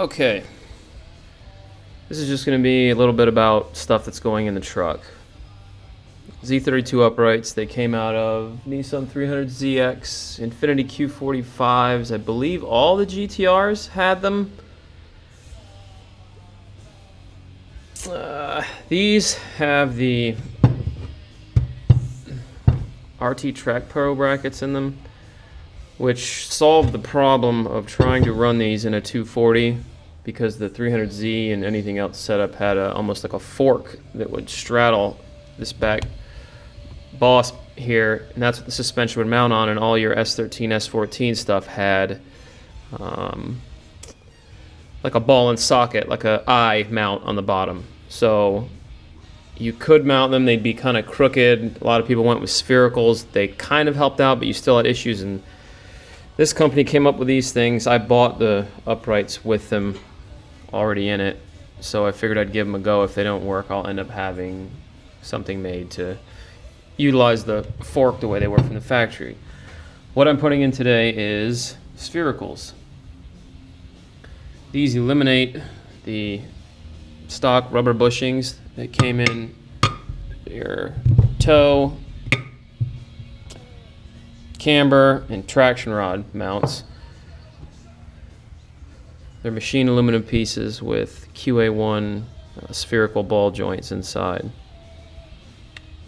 Okay, this is just going to be a little bit about stuff that's going in the truck. Z32 uprights, they came out of Nissan 300ZX, Infiniti Q45s. I believe all the GTRs had them. These have the RT Track Pro brackets in them, which solved the problem of trying to run these in a 240 because the 300Z and anything else setup had almost like a fork that would straddle this back boss here, and that's what the suspension would mount on, and all your S13, S14 stuff had like a ball and socket, like a eye mount on the bottom. So you could mount them, they'd be kind of crooked. A lot of people went with sphericals. They kind of helped out, but you still had issues, and this company came up with these things. I bought the uprights with them already in it, so I figured I'd give them a go. If they don't work, I'll end up having something made to utilize the fork the way they were from the factory. What I'm putting in today is sphericals. These eliminate the stock rubber bushings that came in your toe, camber, and traction rod mounts. They're machined aluminum pieces with QA1 spherical ball joints inside.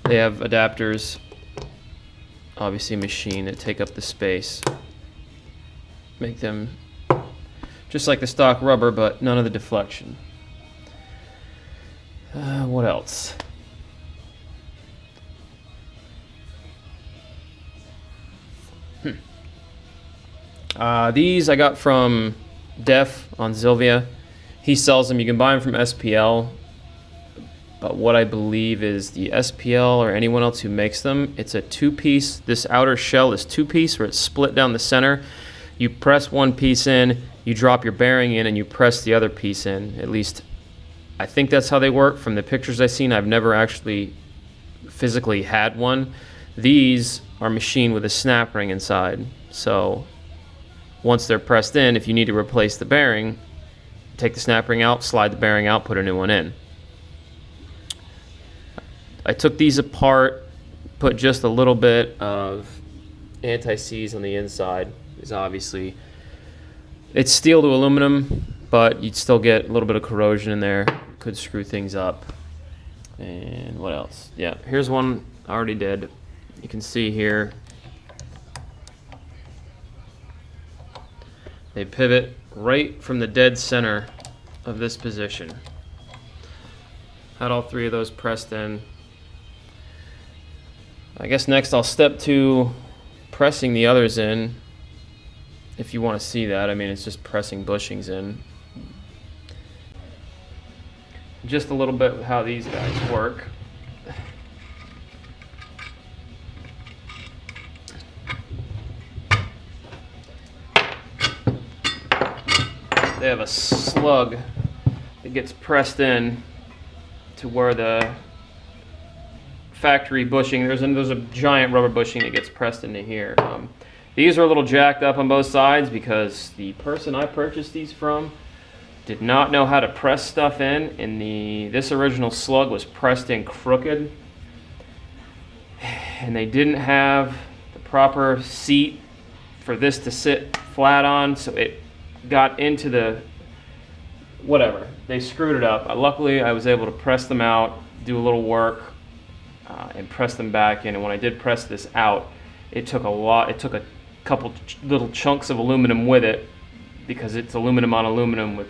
They have adapters, obviously machined, that take up the space. Make them just like the stock rubber, but none of the deflection. What else? These I got from Def on Zilvia. He sells them. You can buy them from SPL. But what I believe is the SPL or anyone else who makes them, it's a two-piece. This outer shell is two-piece where it's split down the center. You press one piece in, you drop your bearing in, and you press the other piece in. At least I think that's how they work. From the pictures I've seen, I've never actually physically had one. These are machined with a snap ring inside. So once they're pressed in, if you need to replace the bearing, take the snap ring out, slide the bearing out, put a new one in. I took these apart, put just a little bit of anti-seize on the inside, because obviously it's steel to aluminum, but you'd still get a little bit of corrosion in there. Could screw things up. And what else? Yeah, here's one I already did. You can see here they pivot right from the dead center of this position. Had all three of those pressed in. I guess next I'll step to pressing the others in. If you want to see that, I mean, it's just pressing bushings in. Just a little bit how these guys work. They have a slug that gets pressed in to where the factory bushing, there's a giant rubber bushing that gets pressed into here. These are a little jacked up on both sides because the person I purchased these from did not know how to press stuff in, and this original slug was pressed in crooked, and they didn't have the proper seat for this to sit flat on, so it got into the whatever. They screwed it up. Luckily, I was able to press them out, do a little work, and press them back in. And when I did press this out, it took a lot. It took a couple little chunks of aluminum with it because it's aluminum on aluminum with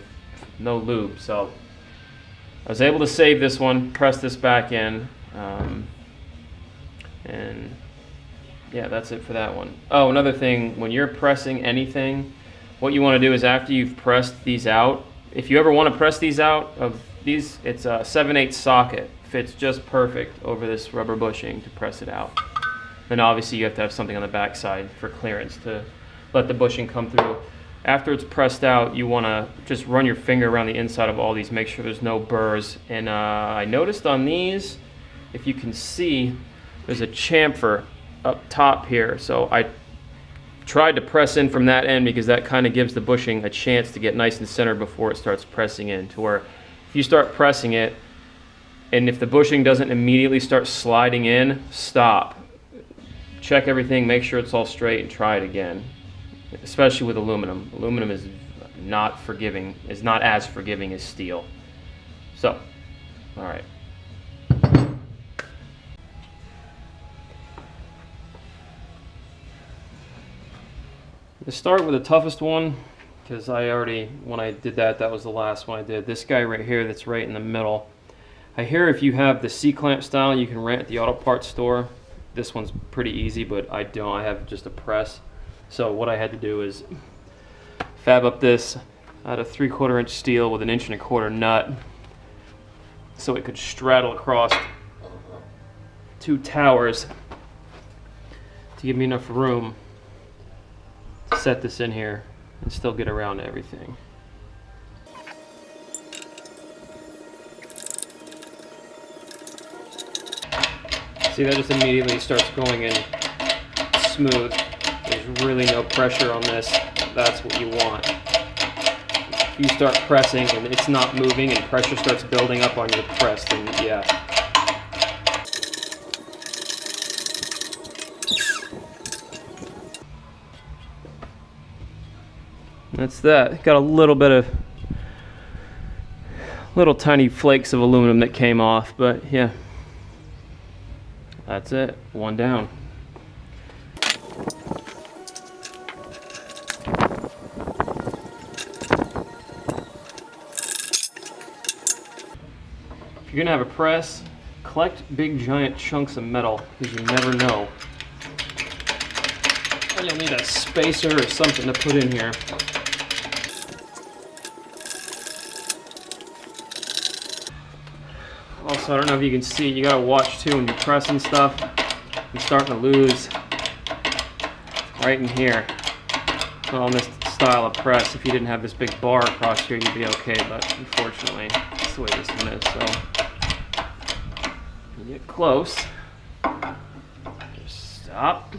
no lube. So I was able to save this one, press this back in, and yeah, that's it for that one. Oh, another thing, when you're pressing anything, what you want to do is after you've pressed these out, if you ever want to press these out of these, it's a 7/8 socket. Fits just perfect over this rubber bushing to press it out. Then obviously you have to have something on the back side for clearance to let the bushing come through. After it's pressed out, you want to just run your finger around the inside of all these, make sure there's no burrs. And I noticed on these, if you can see, there's a chamfer up top here. So I tried to press in from that end because that kind of gives the bushing a chance to get nice and centered before it starts pressing in, to where if you start pressing it and if the bushing doesn't immediately start sliding in, stop. Check everything, make sure it's all straight, and try it again. Especially with aluminum. Aluminum is not as forgiving as steel. So, all right. Let's start with the toughest one, because when I did that was the last one I did. This guy right here that's right in the middle. I hear if you have the C-clamp style, you can rent at the auto parts store. This one's pretty easy, but I don't. I have just a press. So what I had to do is fab up this out of 3/4 inch steel with an 1.25 inch nut, so it could straddle across 2 towers to give me enough room to set this in here and still get around to everything. See, that just immediately starts going in smooth. There's really no pressure on this. That's what you want. If you start pressing and it's not moving and pressure starts building up on your press, then yeah. That's that. Got a little bit of little tiny flakes of aluminum that came off, but yeah. That's it. One down. If you're gonna have a press, collect big giant chunks of metal, because you never know. And you'll need a spacer or something to put in here. Also, I don't know if you can see, you gotta watch too when you're pressing stuff. You're starting to lose right in here. Well, on this style of press, if you didn't have this big bar across here, you'd be okay, but unfortunately, that's the way this one is. So, you get close, just stop.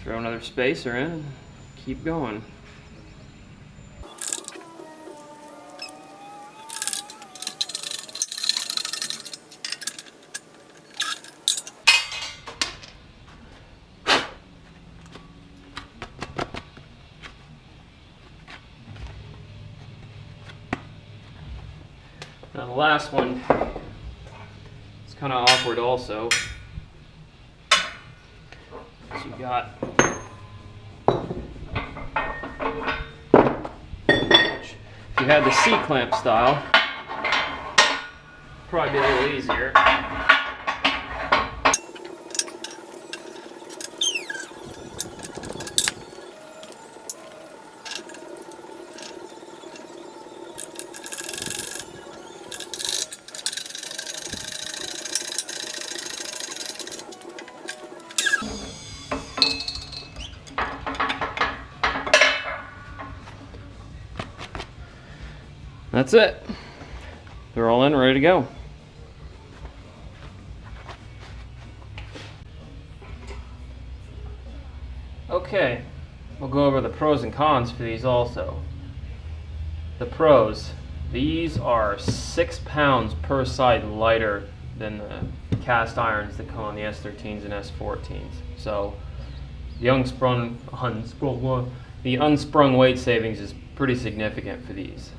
Throw another spacer in, keep going. Now the last one, it's kind of awkward also. So you got if you had the C-clamp style, probably be a little easier. That's it. They're all in, ready to go. Okay, we'll go over the pros and cons for these also. The pros, these are 6 pounds per side lighter than the cast irons that come on the S13s and S14s. So the unsprung weight savings is pretty significant for these.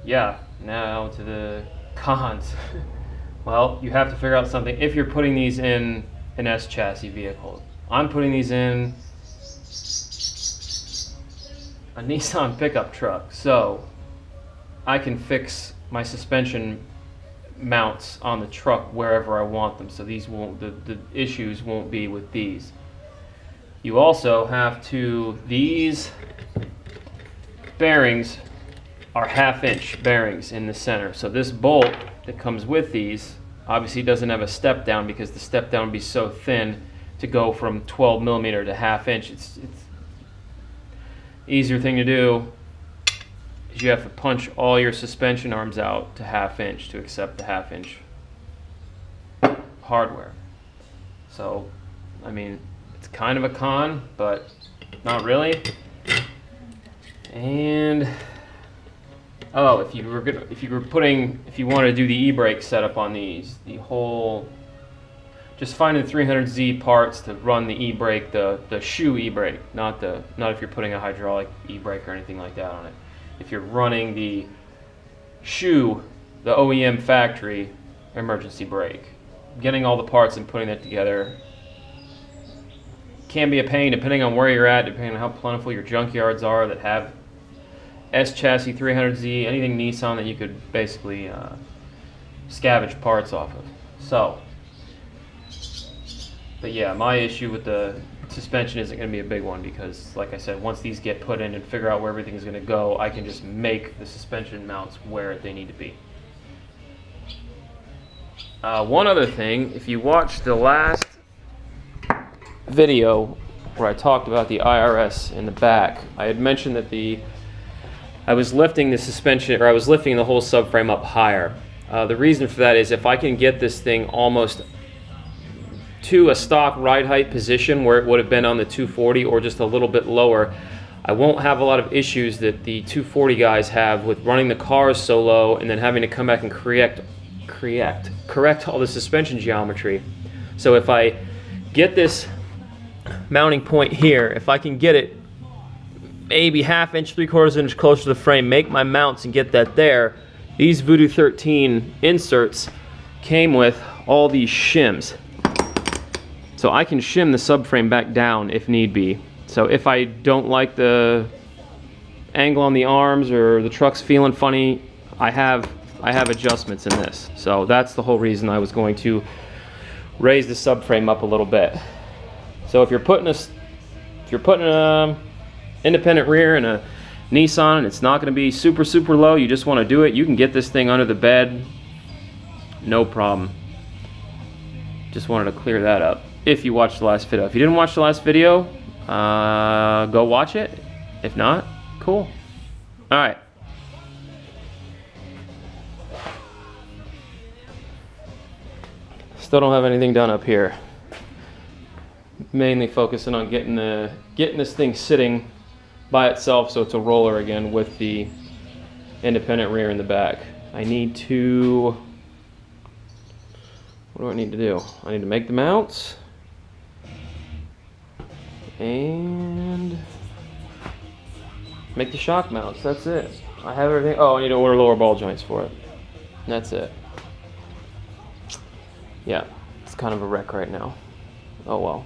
Yeah, now to the cons. Well, you have to figure out something if you're putting these in an S chassis vehicle. I'm putting these in a Nissan pickup truck, so I can fix my suspension mounts on the truck wherever I want them, so these won't, the issues won't be with these. You also have to, these bearings are 1/2 inch bearings in the center. So this bolt that comes with these obviously doesn't have a step down because the step down would be so thin to go from 12 millimeter to 1/2 inch. It's easier thing to do is you have to punch all your suspension arms out to 1/2 inch to accept the 1/2 inch hardware. So, I mean, it's kind of a con, but not really. And oh, if you wanted to do the e-brake setup on these, just finding the 300Z parts to run the e-brake, the shoe e-brake, not if you're putting a hydraulic e-brake or anything like that on it. If you're running the shoe, the OEM factory emergency brake, getting all the parts and putting that together can be a pain depending on where you're at, depending on how plentiful your junkyards are that have S chassis 300Z, anything Nissan that you could basically scavenge parts off of. So, but yeah, my issue with the suspension isn't going to be a big one because, like I said, once these get put in and figure out where everything is going to go, I can just make the suspension mounts where they need to be. One other thing, if you watched the last video where I talked about the IRS in the back, I had mentioned that I was lifting the suspension, or I was lifting the whole subframe up higher. The reason for that is if I can get this thing almost to a stock ride height position where it would have been on the 240 or just a little bit lower, I won't have a lot of issues that the 240 guys have with running the cars so low and then having to come back and correct all the suspension geometry. So if I get this mounting point here, if I can get it maybe 1/2 inch, 3/4 inch closer to the frame, make my mounts and get that there, these Voodoo 13 inserts came with all these shims. So I can shim the subframe back down if need be. So if I don't like the angle on the arms or the truck's feeling funny, I have adjustments in this. So that's the whole reason I was going to raise the subframe up a little bit. So if you're putting a independent rear in a Nissan and it's not going to be super low, you just want to do it, you can get this thing under the bed, no problem. Just wanted to clear that up. If you watched the last video. If you didn't watch the last video, go watch it. If not, cool. Alright. Still don't have anything done up here. Mainly focusing on getting this thing sitting by itself so it's a roller again with the independent rear in the back. I need to, what do I need to do? I need to make the mounts and make the shock mounts. That's it. I have everything. Oh, I need to order lower ball joints for it. And that's it. Yeah, it's kind of a wreck right now. Oh well.